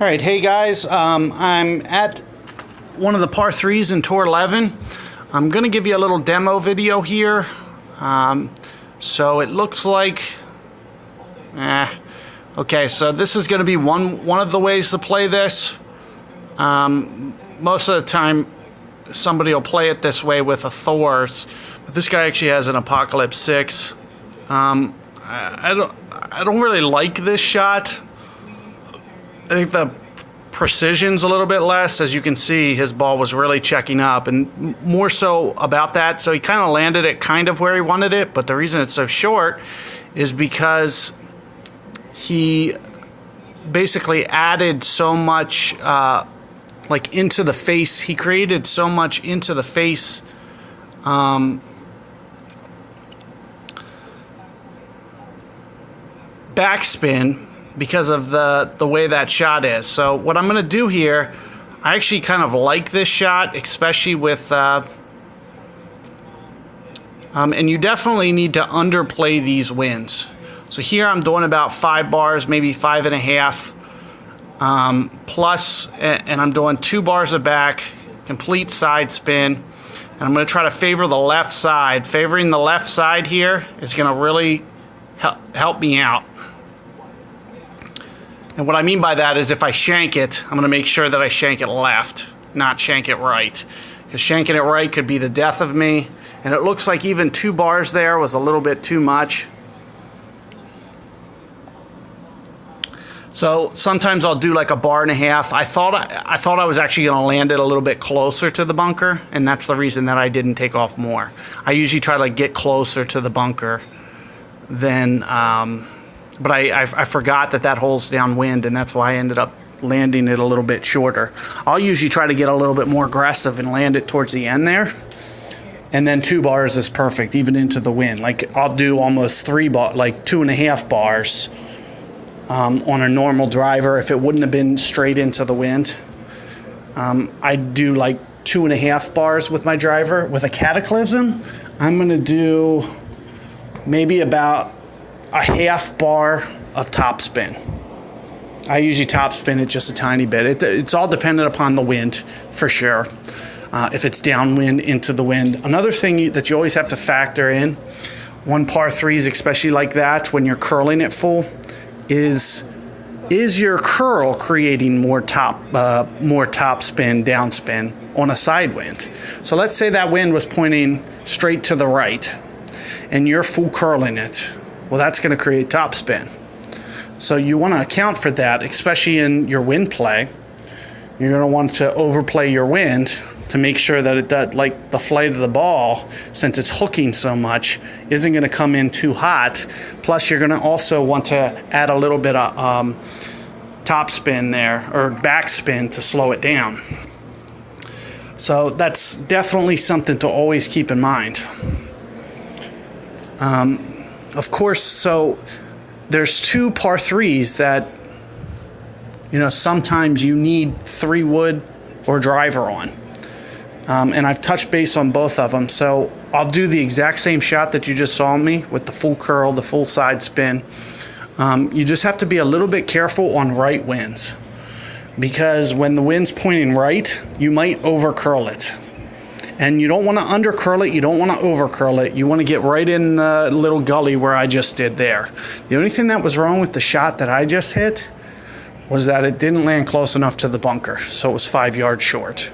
All right, hey guys, I'm at one of the par 3s in Tour 11. I'm going to give you a little demo video here. So it looks like, okay, so this is going to be one of the ways to play this. Most of the time, somebody will play it this way with a Thors, but this guy actually has an Apocalypse 6. I don't really like this shot. I think the precision's a little bit less. As you can see, his ball was really checking up, and more so about that. So he kind of landed it kind of where he wanted it, but the reason it's so short is because he basically added so much like into the face. He created so much into the face backspin because of the way that shot is. So what I'm going to do here, I actually kind of like this shot, especially with and you definitely need to underplay these winds. So here I'm doing about 5 bars, maybe 5.5 plus, and I'm doing 2 bars of back, complete side spin, and I'm going to try to favor the left side. Favoring the left side here is going to really help me out. And what I mean by that is if I shank it, I'm going to make sure that I shank it left, not shank it right. Because shanking it right could be the death of me. And it looks like even 2 bars there was a little bit too much. So sometimes I'll do like a 1.5 bars. I thought I was actually going to land it a little bit closer to the bunker, and that's the reason that I didn't take off more. I usually try to get closer to the bunker than... but I forgot that hole's downwind, and that's why I ended up landing it a little bit shorter. I'll usually try to get a little bit more aggressive and land it towards the end there. And then 2 bars is perfect, even into the wind. Like I'll do almost 3 bars, like 2.5 bars on a normal driver if it wouldn't have been straight into the wind. I'd do like 2.5 bars with my driver. With a Cataclysm, I'm gonna do maybe about a 1/2 bar of topspin. I usually topspin it just a tiny bit. It's all dependent upon the wind, for sure. If it's downwind, into the wind. Another thing that you always have to factor in, one par 3s, especially like that, when you're curling it full, is your curl creating more topspin, downspin on a side wind? So let's say that wind was pointing straight to the right, and you're full curling it. Well, that's going to create topspin. So you want to account for that, especially in your wind play. You're going to want to overplay your wind to make sure that it does, like the flight of the ball, since it's hooking so much, isn't going to come in too hot. Plus, you're going to also want to add a little bit of topspin there, or backspin, to slow it down. So that's definitely something to always keep in mind. Of course, so there's 2 par 3s that, you know, sometimes you need 3-wood or driver on. And I've touched base on both of them. So I'll do the exact same shot that you just saw me with the full curl, the full side spin. You just have to be a little bit careful on right winds, because when the wind's pointing right, you might over curl it. And you don't want to under curl it, you don't want to over curl it. You want to get right in the little gully where I just did there. The only thing that was wrong with the shot that I just hit was that it didn't land close enough to the bunker, so it was 5 yards short.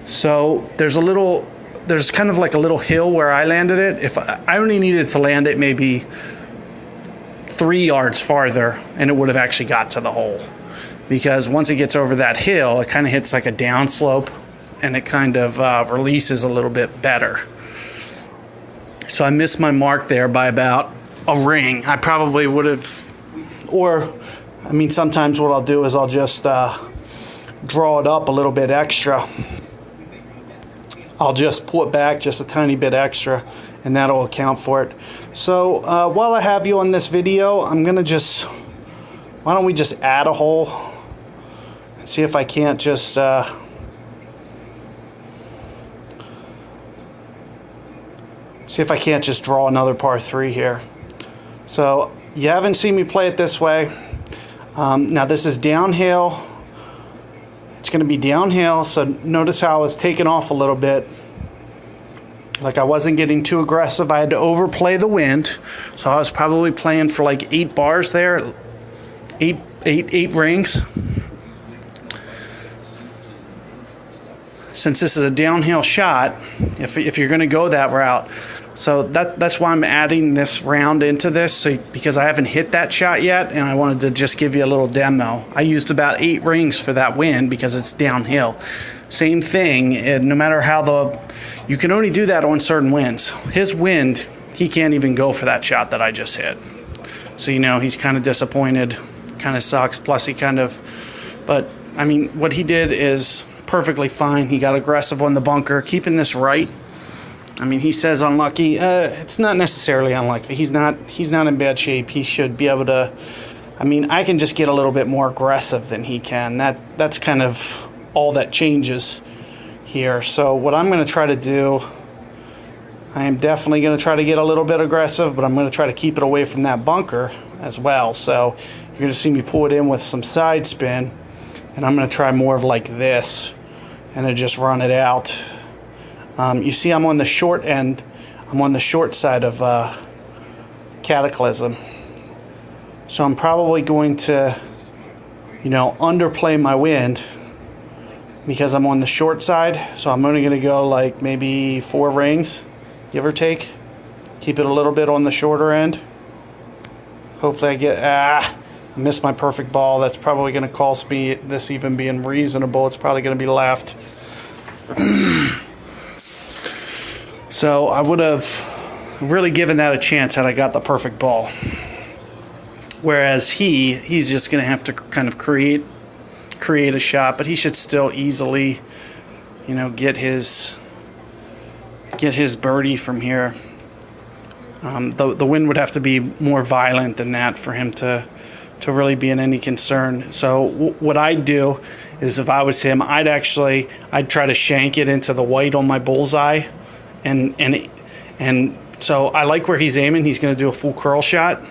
So there's kind of like a little hill where I landed it. If I only needed to land it maybe 3 yards farther, and it would have actually got to the hole. Because once it gets over that hill, it kind of hits like a downslope, and it kind of releases a little bit better. So I missed my mark there by about a ring. I probably would have, or I mean, sometimes what I'll do is I'll just draw it up a little bit extra. I'll just pull it back just a tiny bit extra, and that'll account for it. So while I have you on this video, I'm gonna just, why don't we just add a hole and see if I can't just draw another par 3 here. So you haven't seen me play it this way. Now this is downhill. It's going to be downhill, so notice how I was taking off a little bit. Like I wasn't getting too aggressive. I had to overplay the wind, so I was probably playing for like 8 bars there, eight rings. Since this is a downhill shot, if you're going to go that route, so that's why I'm adding this round into this, so because I haven't hit that shot yet, and I wanted to just give you a little demo. I used about 8 rings for that wind because it's downhill. Same thing, and no matter how you can only do that on certain winds. His wind, he can't even go for that shot that I just hit. So he's kind of disappointed, kind of sucks. Plus but I mean, what he did is perfectly fine. He got aggressive on the bunker, keeping this right. I mean, he says unlucky. It's not necessarily unlucky. He's not in bad shape. He should be able to. I mean, I can just get a little bit more aggressive than he can. That's kind of all that changes here. So what I'm going to try to do, I am definitely going to try to get a little bit aggressive, but I'm going to try to keep it away from that bunker as well. So you're going to see me pull it in with some side spin, and I'm going to try more of like this, and then just run it out. You see I'm on the short end. I'm on the short side of Cataclysm. So I'm probably going to, underplay my wind because I'm on the short side. So I'm only going to go like maybe 4 rings, give or take. Keep it a little bit on the shorter end. Hopefully I missed my perfect ball. That's probably going to cost me this even being reasonable. It's probably going to be left. So I would have really given that a chance had I got the perfect ball. Whereas he's just going to have to kind of create a shot, but he should still easily, get his birdie from here. The wind would have to be more violent than that for him to really be in any concern. So what I'd do is, if I was him, I'd try to shank it into the white on my bullseye. And so I like where he's aiming. He's going to do a full curl shot.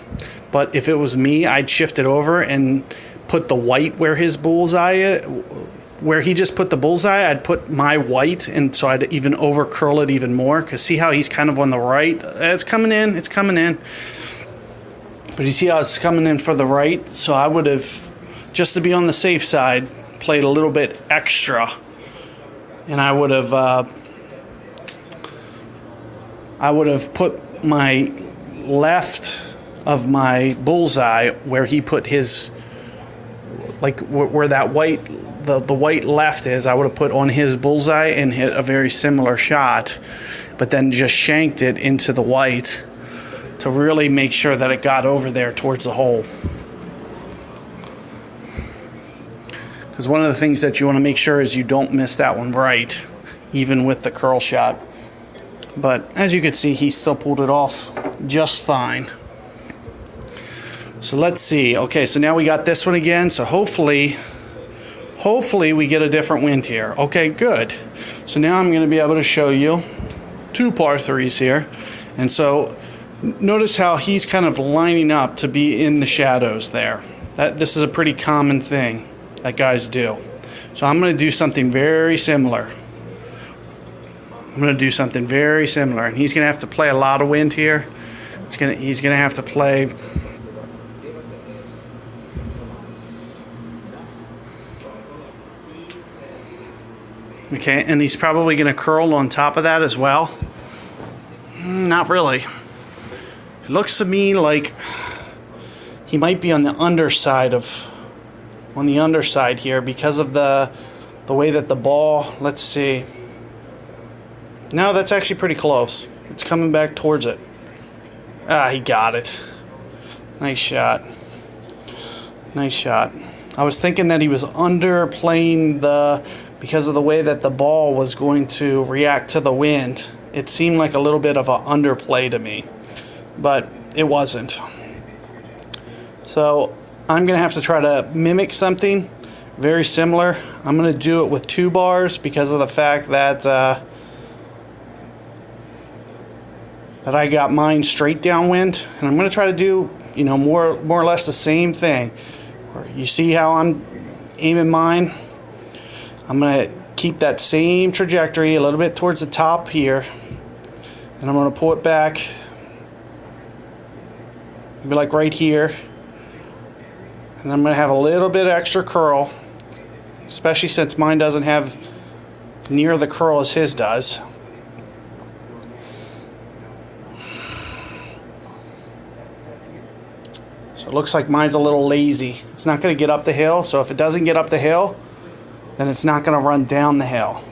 But if it was me, I'd shift it over and put the white where his bullseye, where he just put the bullseye, I'd put my white, and so I'd even over curl it even more. Because see how he's kind of on the right? It's coming in. But you see how it's coming in for the right? So I would have, just to be on the safe side, played a little bit extra. And I would have put my left of my bullseye where he put his, like where that white, the white left is, I would have put on his bullseye and hit a very similar shot, but then just shanked it into the white to really make sure that it got over there towards the hole. Because one of the things that you want to make sure is you don't miss that one right, even with the curl shot. But as you can see, he still pulled it off just fine. So let's see. Okay, so now we got this one again. So hopefully we get a different wind here. Okay, good. So now I'm going to be able to show you 2 par 3s here. And so notice how he's kind of lining up to be in the shadows there. This is a pretty common thing that guys do. So I'm going to do something very similar. And he's going to have to play a lot of wind here. He's going to have to play. Okay, and he's probably going to curl on top of that as well. Not really. It looks to me like he might be on the underside here because of the way that the ball, let's see. No, that's actually pretty close. It's coming back towards it. He got it. Nice shot. I was thinking that he was underplaying because of the way that the ball was going to react to the wind. It seemed like a little bit of an underplay to me, but it wasn't. So I'm going to have to try to mimic something very similar. I'm going to do it with 2 bars because of the fact that I got mine straight downwind, and I'm going to try to do, more or less the same thing. You see how I'm aiming mine? I'm going to keep that same trajectory a little bit towards the top here, and I'm going to pull it back, maybe like right here, and I'm going to have a little bit extra curl, especially since mine doesn't have near the curl as his does. So it looks like mine's a little lazy. It's not going to get up the hill, so if it doesn't get up the hill, then it's not going to run down the hill.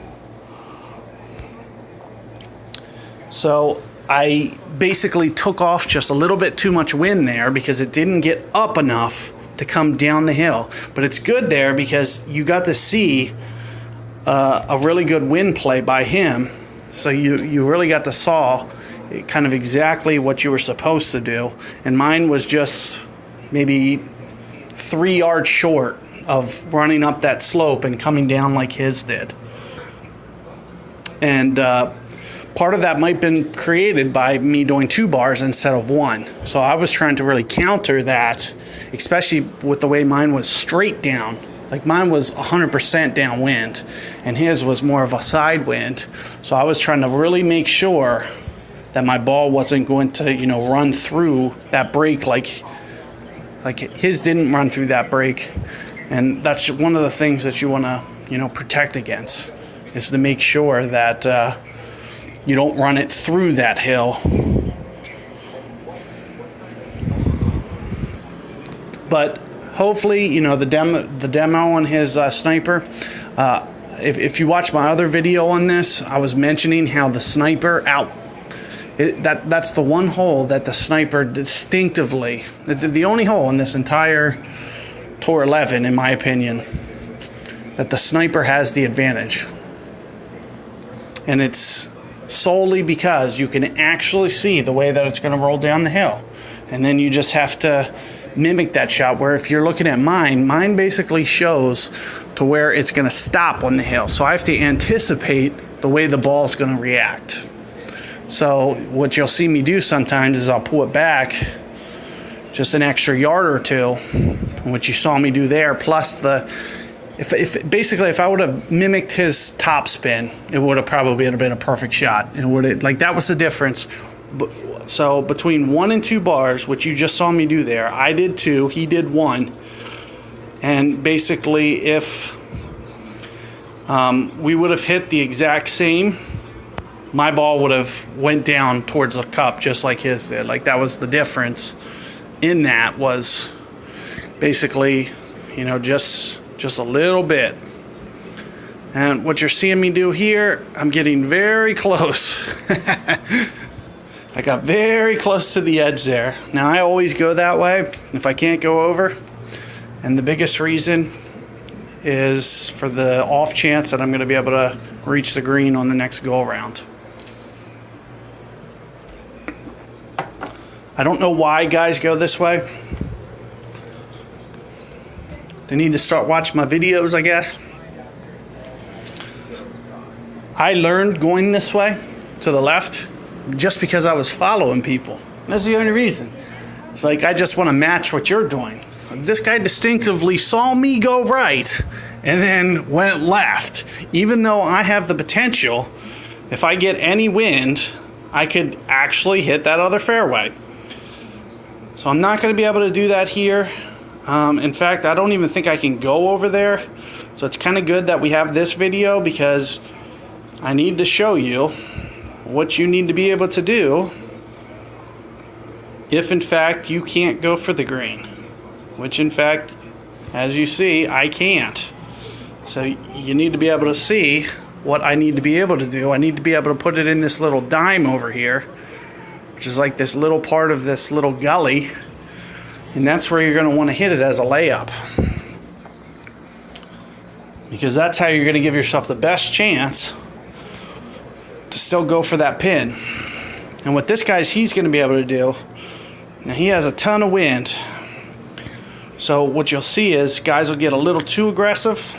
So I basically took off just a little bit too much wind there because it didn't get up enough to come down the hill. But it's good there because you got to see a really good wind play by him. So you really got to saw kind of exactly what you were supposed to do. And mine was just maybe 3 yards short of running up that slope and coming down like his did. And part of that might have been created by me doing 2 bars instead of 1. So I was trying to really counter that, especially with the way mine was straight down. Like mine was 100% downwind and his was more of a side wind. So I was trying to really make sure that my ball wasn't going to, run through that break like his didn't run through that break. And that's one of the things that you want to, protect against, is to make sure that you don't run it through that hill. But hopefully, the demo on his sniper. If you watch my other video on this, I was mentioning how the sniper that's the one hole that the sniper distinctively, the only hole in this entire Tour 11, in my opinion, that the sniper has the advantage. And it's solely because you can actually see the way that it's going to roll down the hill. And then you just have to mimic that shot, where if you're looking at mine basically shows to where it's going to stop on the hill. So I have to anticipate the way the ball is going to react. So what you'll see me do sometimes is I'll pull it back just an extra yard or two, what you saw me do there, plus if I would have mimicked his top spin, it would have probably been a perfect shot. And that was the difference. So between 1 and 2 bars, which you just saw me do there, I did 2, he did 1. And basically, if we would have hit the exact same, my ball would have went down towards the cup just like his did. Like, that was the difference in that, was basically, just a little bit. And what you're seeing me do here, I'm getting very close. I got very close to the edge there. Now, I always go that way if I can't go over. And the biggest reason is for the off chance that I'm going to be able to reach the green on the next go around. I don't know why guys go this way. They need to start watching my videos, I guess. I learned going this way to the left just because I was following people. That's the only reason. It's like I just want to match what you're doing. This guy distinctively saw me go right and then went left. Even though I have the potential, if I get any wind, I could actually hit that other fairway. So I'm not going to be able to do that here. In fact, I don't even think I can go over there. So it's kind of good that we have this video, because I need to show you what you need to be able to do if in fact you can't go for the green. Which in fact, as you see, I can't. So you need to be able to see what I need to be able to do. I need to be able to put it in this little dime over here, which is like this little part of this little gully. And that's where you're going to want to hit it as a layup, because that's how you're going to give yourself the best chance to still go for that pin. And what this he's going to be able to do, now he has a ton of wind. So what you'll see is guys will get a little too aggressive,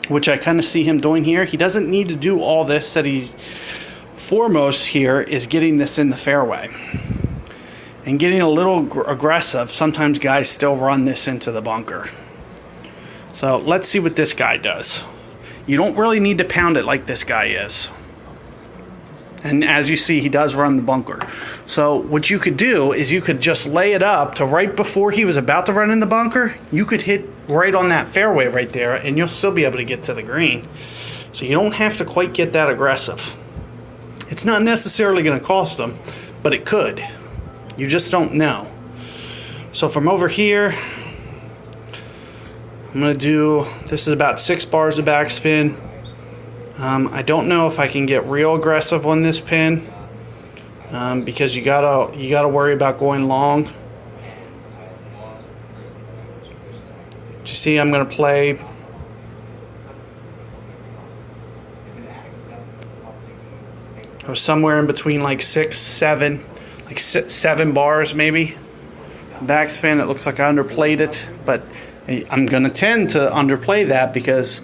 which I kind of see him doing here. He doesn't need to do all this. That he's foremost here is getting this in the fairway. and getting a little aggressive, sometimes guys still run this into the bunker. So let's see what this guy does. You don't really need to pound it like this guy is. And as you see, he does run the bunker. So what you could do is you could just lay it up to right before he was about to run in the bunker. You could hit right on that fairway right there, and you'll still be able to get to the green. So you don't have to quite get that aggressive. It's not necessarily going to cost them, but it could. You just don't know. So from over here, I'm going to do, this is about 6 bars of backspin. I don't know if I can get real aggressive on this pin because you gotta worry about going long. You see, I'm going to play I was somewhere in between like 6, 7, like 7 bars maybe. Backspin, it looks like I underplayed it, but I'm going to tend to underplay that because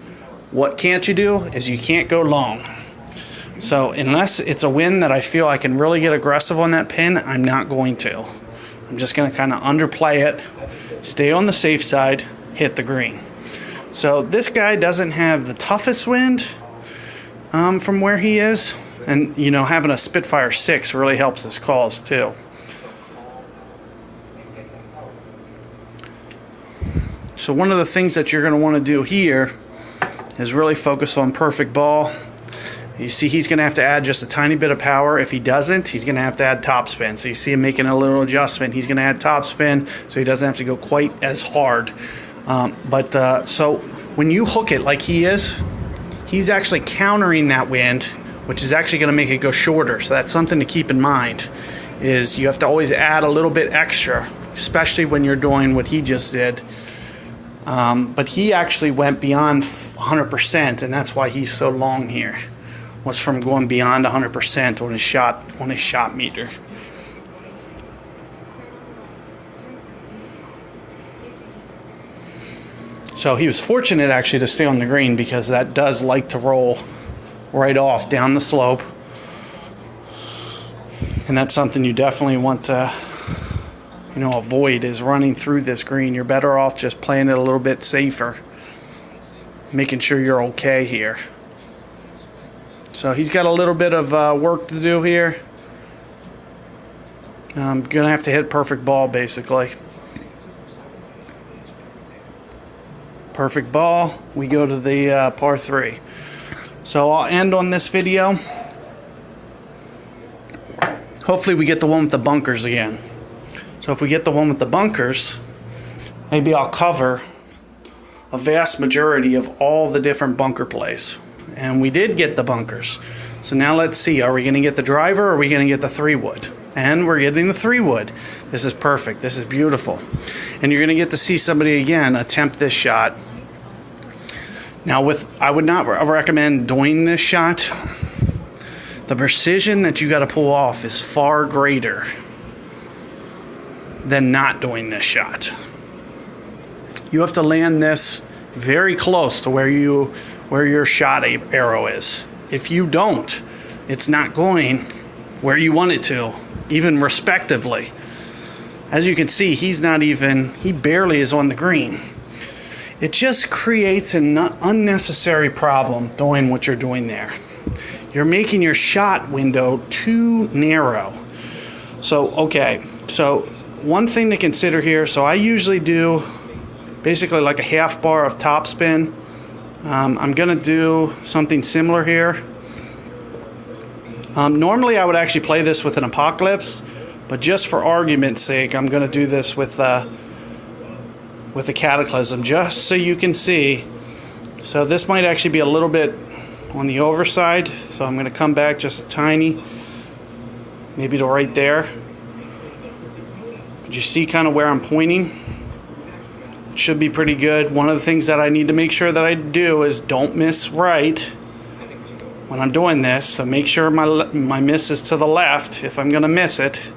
what can't you do is you can't go long. So unless it's a wind that I feel I can really get aggressive on that pin, I'm not going to. I'm just going to kind of underplay it, stay on the safe side, hit the green. So this guy doesn't have the toughest wind from where he is. And, you know, having a Spitfire 6 really helps his calls too. So one of the things that you're going to want to do here is really focus on perfect ball. You see he's going to have to add just a tiny bit of power. If he doesn't, he's going to have to add topspin. So you see him making a little adjustment. He's going to add topspin so he doesn't have to go quite as hard. So when you hook it like he is, he's actually countering that wind, which is actually going to make it go shorter. So that's something to keep in mind, is you have to always add a little bit extra, especially when you're doing what he just did. But he actually went beyond 100%, and that's why he's so long here. Was from going beyond 100% on his shot meter. So he was fortunate actually to stay on the green, because that does like to roll right off down the slope, and that's something you definitely want to avoid, is running through this green. You're better off just playing it a little bit safer, making sure you're okay here. So he's got a little bit of work to do here. I'm gonna have to hit perfect ball basically. Perfect ball, we go to the par 3. So I'll end on this video. Hopefully we get the one with the bunkers again. So if we get the one with the bunkers, maybe I'll cover a vast majority of all the different bunker plays. And we did get the bunkers. So now let's see, are we going to get the driver or are we going to get the 3-wood? And we're getting the 3-wood. This is perfect. This is beautiful. And you're going to get to see somebody again attempt this shot. Now I would not recommend doing this shot. The precision that you got to pull off is far greater than not doing this shot. You have to land this very close to where your shot arrow is. If you don't, it's not going where you want it to, even respectively. As you can see, he barely is on the green. It just creates an unnecessary problem doing what you're doing there. You're making your shot window too narrow. So one thing to consider here, so I usually do basically like a half bar of topspin. I'm going to do something similar here. Normally I would actually play this with an Apocalypse, but just for argument's sake, I'm going to do this with a Cataclysm, just so you can see. So this might actually be a little bit on the overside, so I'm going to come back just a tiny, maybe to right there. But you see kind of where I'm pointing? It should be pretty good. One of the things that I need to make sure that I do is don't miss right when I'm doing this. So make sure my miss is to the left if I'm going to miss it.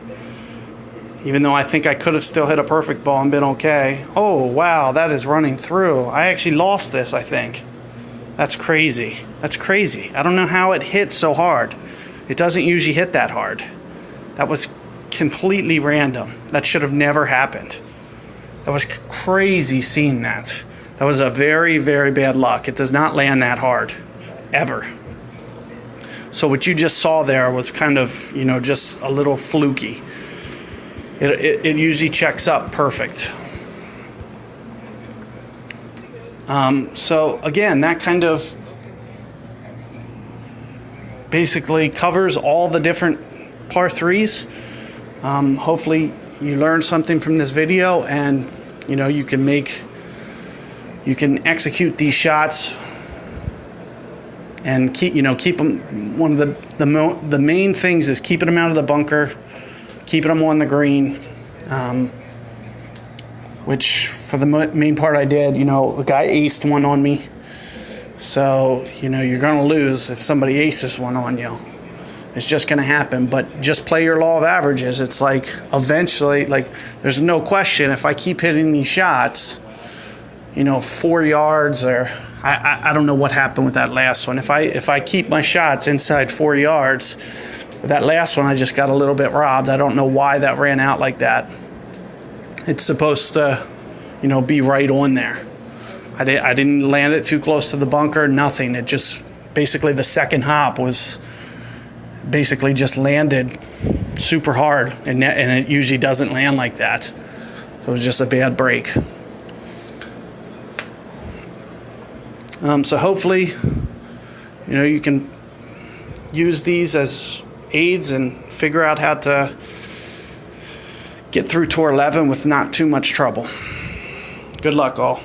Even though I think I could have still hit a perfect ball and been okay. Oh, wow, that is running through. I actually lost this, I think. That's crazy. That's crazy. I don't know how it hit so hard. It doesn't usually hit that hard. That was completely random. That should have never happened. That was crazy seeing that. That was a very, very bad luck. It does not land that hard, ever. So what you just saw there was kind of, you know, just a little fluky. It usually checks up perfect. So again, that kind of basically covers all the different par threes. Hopefully you learned something from this video, and you know you can execute these shots and keep them. One of the main things is keeping them out of the bunker, keeping them on the green, which for the main part I did. You know, a guy aced one on me, so you know you're gonna lose if somebody aces one on you. It's just going to happen, but just play your law of averages. It's like eventually, like there's no question if I keep hitting these shots, you know, 4 yards, or I don't know what happened with that last one. If I keep my shots inside 4 yards, with that last one I just got a little bit robbed. I don't know why that ran out like that. It's supposed to, you know, be right on there. I didn't land it too close to the bunker, nothing. It just basically the second hop was basically just landed super hard, and it usually doesn't land like that. So it was just a bad break. So hopefully, you know, you can use these as aids and figure out how to get through Tour 11 with not too much trouble. Good luck, all.